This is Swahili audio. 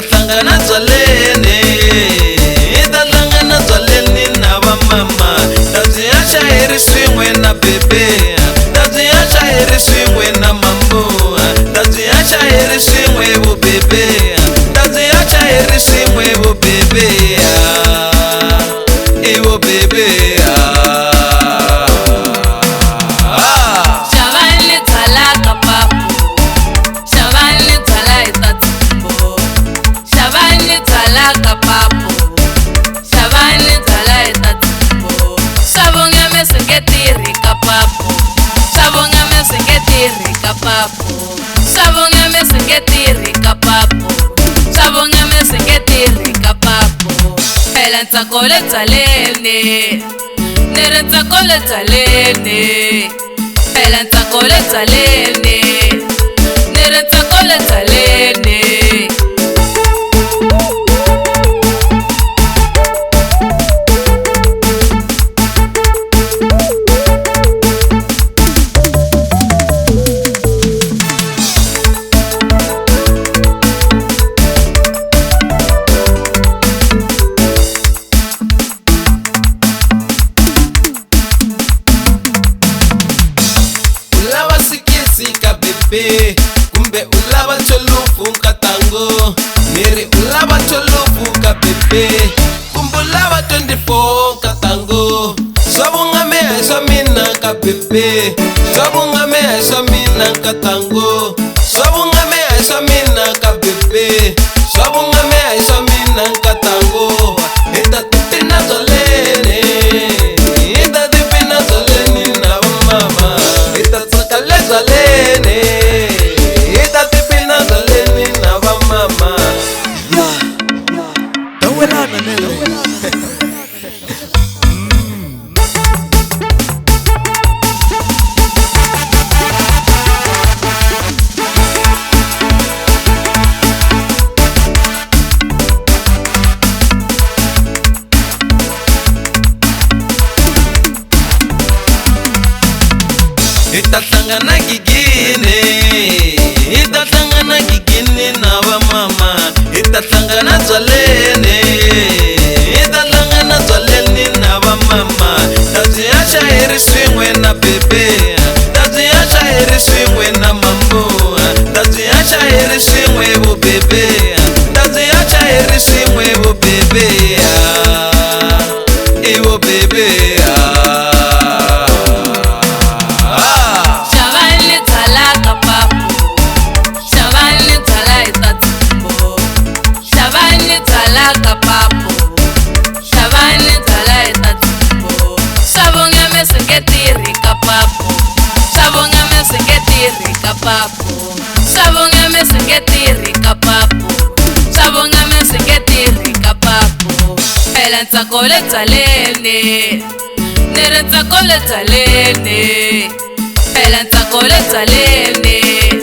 itahlangana dzaleni, itahlangana dzaleni na va mama. Tazi ya shayiri swin'we na bebe, tazi ya shayiri swin'we na mambo, tazi ya shayiri swin'we vo bebe, tazi ya shayiri swin'we vo bebe, vo bebe. Sabonga mesengeti rika papo, sabonga mesengeti rika papo. Ela ntsakole tsalene, nere ntsakole tsalene. Ela ntsakole tsalene, nere ntsakole tsalene. Kumbe ulava cholufu katango, niri ulava cholufu ka bebe, kumbe ulava 24 katango. Sabunga me aisha mina ka bebe, sabunga me aisha mina katango, sabunga me aisha mina ka bebe, sabunga me aisha mina katango. Ita tipina zolene, ita tipina zolene na mama, ita tsakale zolene. Itahlangana gigine, itahlangana gigine na va mama. Itahlangana dzaleni, itahlangana dzaleni na va mama. Tazi ya shayiri swin'we na bebe, tazi ya shayiri swin'we na mambo, tazi ya shayiri swin'we vo bebe, tazi ya shayiri swin'we vo bebe, vo bebe. Sabonga mesengeti rika papo, sabonga mesengeti rika papo. Ela ntsakole tsalene, nere ntsakole tsalene. Ela ntsakole tsalene.